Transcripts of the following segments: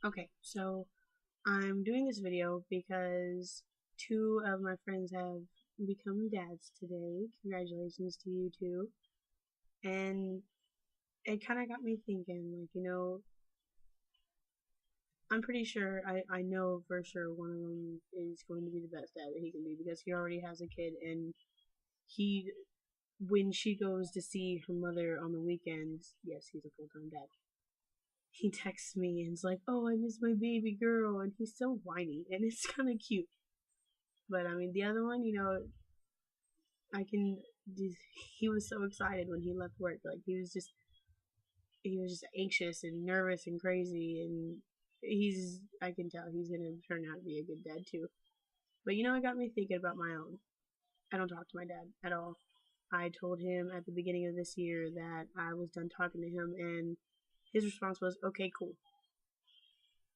Okay, so I'm doing this video because two of my friends have become dads today. Congratulations to you two. And it kind of got me thinking, I'm pretty sure, I know for sure one of them is going to be the best dad that he can be because he already has a kid and he, when she goes to see her mother on the weekends, yes, he's a full-time dad. He texts me and is like, "Oh, I miss my baby girl," and he's so whiny, and it's kind of cute. But I mean, the other one, I can. He was so excited when he left work. Like he was just anxious and nervous and crazy, and I can tell he's gonna turn out to be a good dad too. But it got me thinking about my own. I don't talk to my dad at all. I told him at the beginning of this year that I was done talking to him, and his response was, "Okay, cool."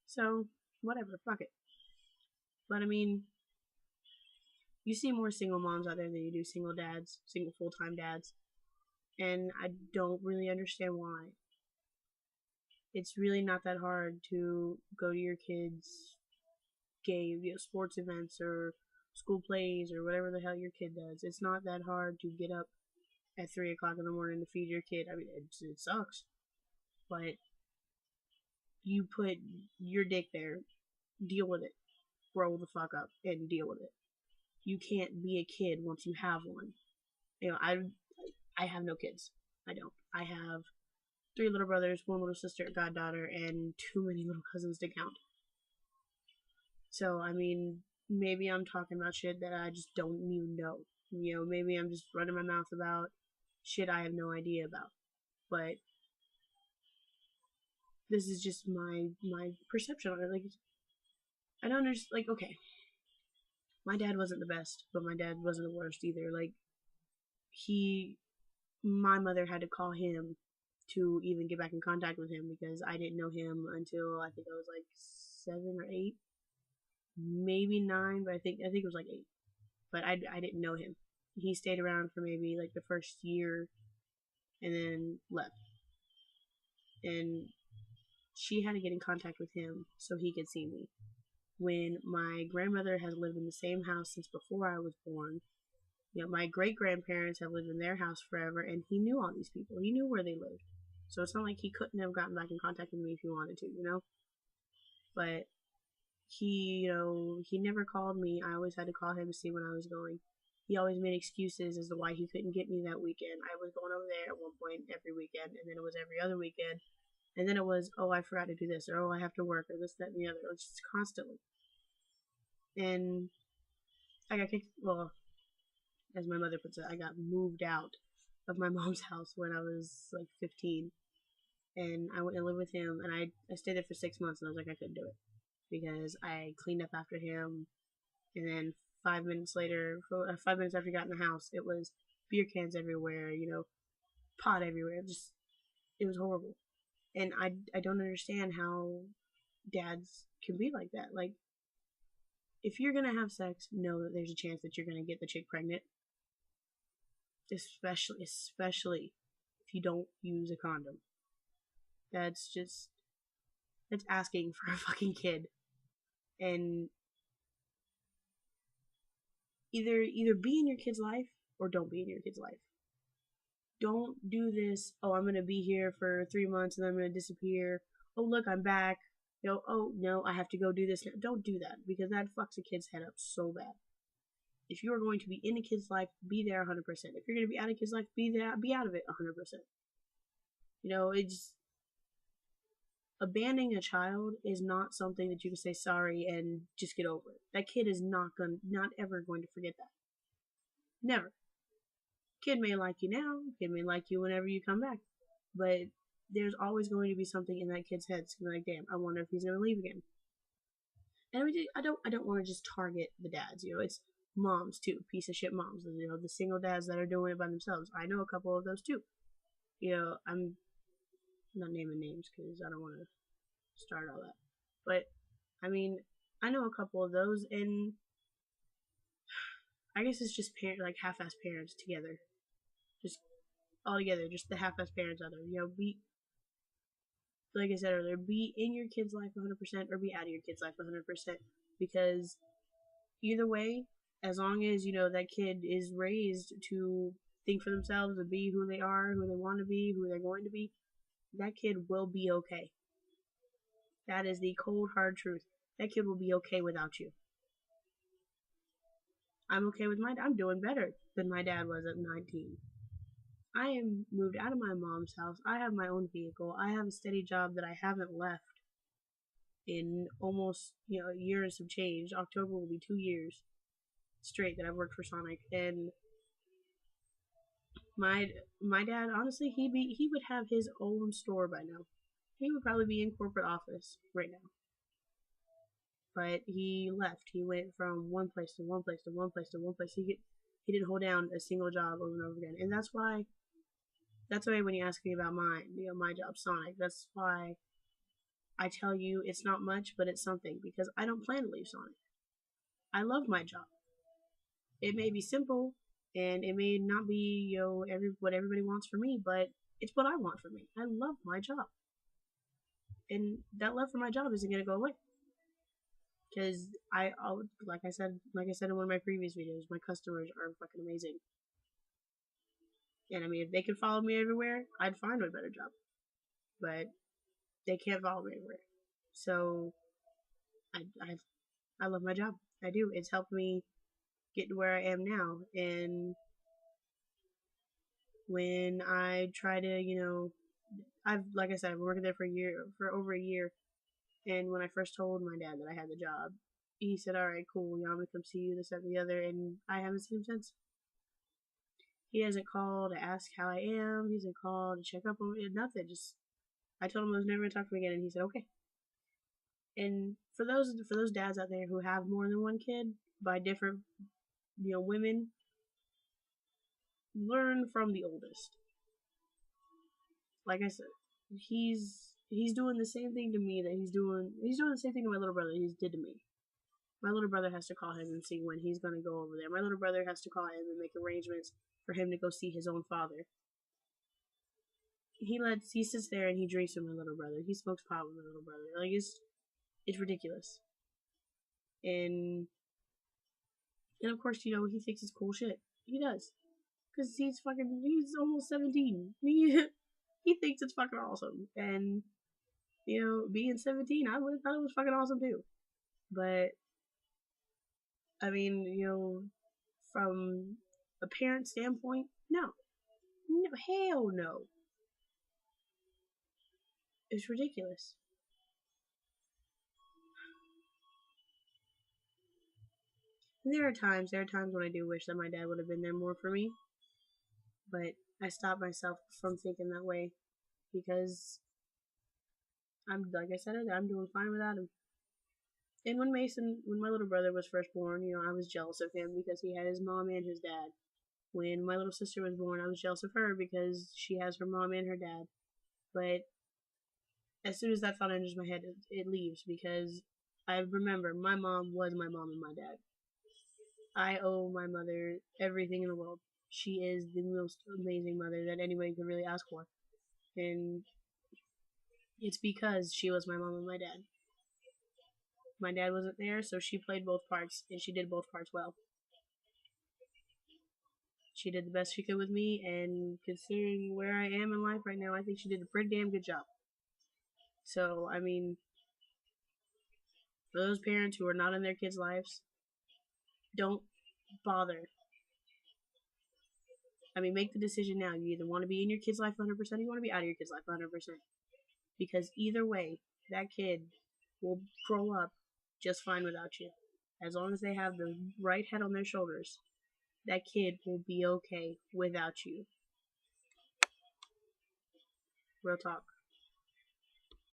So whatever, fuck it. But I mean, you see more single moms out there than you do single dads, single full-time dads, and I don't really understand why. It's really not that hard to go to your kids' game, sports events or school plays or whatever the hell your kid does. It's not that hard to get up at 3 o'clock in the morning to feed your kid. I mean, it sucks, but you put your dick there, deal with it, grow the fuck up, and deal with it. You can't be a kid once you have one. I have no kids. I don't. I have three little brothers, one little sister, a goddaughter, and too many little cousins to count. So, I mean, maybe I'm talking about shit that I just don't even know. Maybe I'm just running my mouth about shit I have no idea about. But this is just my perception on it. Like, I don't understand. Like, okay, my dad wasn't the best, but my dad wasn't the worst either. Like, he, my mother had to call him to even get back in contact with him because I didn't know him until I think I was like 7 or 8, maybe 9, but I think it was like 8. But I didn't know him. He stayed around for maybe like the first year and then left. And she had to get in contact with him so he could see me. When my grandmother has lived in the same house since before I was born, my great grandparents have lived in their house forever, and he knew all these people. He knew where they lived. So it's not like he couldn't have gotten back in contact with me if he wanted to. But he never called me. I always had to call him to see when I was going. He always made excuses as to why he couldn't get me that weekend. I was going over there at one point every weekend, and then it was every other weekend. And then it was, oh, I forgot to do this, or oh, I have to work, or this, that, and the other. It was just constantly. And I got kicked, well, as my mother puts it, I got moved out of my mom's house when I was like 15. And I went and lived with him, and I stayed there for 6 months, and I was like, I couldn't do it because I cleaned up after him, and then 5 minutes later, 5 minutes after he got in the house, it was beer cans everywhere, pot everywhere. It was horrible, and I don't understand how dads can be like that. Like, if you're gonna have sex, know that there's a chance that you're gonna get the chick pregnant, especially if you don't use a condom. That's just that's asking for a fucking kid, and either be in your kid's life or don't be in your kid's life. Don't do this, oh, I'm gonna be here for 3 months and then I'm gonna disappear. Oh, look, I'm back. Oh no, I have to go do this now. Don't do that because that fucks a kid's head up so bad. If you are going to be in a kid's life, be there 100%. If you're going to be out of a kid's life, be out of it 100%. It's abandoning a child is not something that you can say sorry and just get over it. That kid is not ever going to forget that. Never. Kid may like you now, kid may like you whenever you come back, but there's always going to be something in that kid's head that's gonna be like, damn, I wonder if he's gonna leave again. And I don't want to just target the dads. It's moms too, piece of shit moms. The single dads that are doing it by themselves. I know a couple of those too. I'm not naming names because I don't want to start all that. But I mean, I know a couple of those, and I guess it's just like half-ass parents together, just all together, just the half-ass parents out there. like I said earlier, be in your kid's life 100% or be out of your kid's life 100%. Because either way, as long as, that kid is raised to think for themselves and be who they are, who they want to be, who they're going to be, that kid will be okay. That is the cold, hard truth. That kid will be okay without you. I'm okay with I'm doing better than my dad was at 19. I am moved out of my mom's house. I have my own vehicle. I have a steady job that I haven't left in almost, a year and some change. October will be 2 years straight that I've worked for Sonic. And my dad, honestly, he would have his own store by now. He would probably be in corporate office right now. But he left. He went from one place to one place to one place to one place. He didn't hold down a single job over and over again. And that's why when you ask me about my job, Sonic, that's why I tell you it's not much, but it's something, because I don't plan to leave Sonic. I love my job. It may be simple and it may not be, what everybody wants for me, but it's what I want for me. I love my job. And that love for my job isn't going to go away. Because like I said in one of my previous videos, my customers are fucking amazing. And I mean, if they could follow me everywhere, I'd find a better job. But they can't follow me everywhere. So I love my job. I do. It's helped me get to where I am now. And when I try to, like I said, I've been working there for over a year. And when I first told my dad that I had the job, he said, "All right, cool. I'm gonna come see you, this, that, and the other." And I haven't seen him since. He hasn't called to ask how I am. He hasn't called to check up on me. Nothing. Just I told him I was never gonna talk to him again, and he said, "Okay." And for those dads out there who have more than one kid by different women, learn from the oldest. Like I said, he's doing the same thing to me that he's doing the same thing to my little brother he did to me. My little brother has to call him and see when he's gonna go over there. My little brother has to call him and make arrangements for him to go see his own father. He sits there and he drinks with my little brother. He smokes pot with my little brother. Like, it's ridiculous. And of course, he thinks it's cool shit. He does. Because he's almost 17. He thinks it's fucking awesome. And, being 17, I would have thought it was fucking awesome too. But, I mean, from a parent standpoint, no. No, hell no. It's ridiculous. And there are times when I do wish that my dad would have been there more for me. But I stop myself from thinking that way because like I said, I'm doing fine without him. And when my little brother was first born, I was jealous of him because he had his mom and his dad. When my little sister was born, I was jealous of her because she has her mom and her dad. But as soon as that thought enters my head, it leaves, because I remember my mom was my mom and my dad. I owe my mother everything in the world. She is the most amazing mother that anybody could really ask for. And it's because she was my mom and my dad. My dad wasn't there, so she played both parts, and she did both parts well. She did the best she could with me, and considering where I am in life right now, I think she did a pretty damn good job. So, I mean, for those parents who are not in their kids' lives, don't bother. I mean, make the decision now. You either want to be in your kid's life 100%, or you want to be out of your kid's life 100%. Because either way, that kid will grow up just fine without you. As long as they have the right head on their shoulders, that kid will be okay without you. Real talk.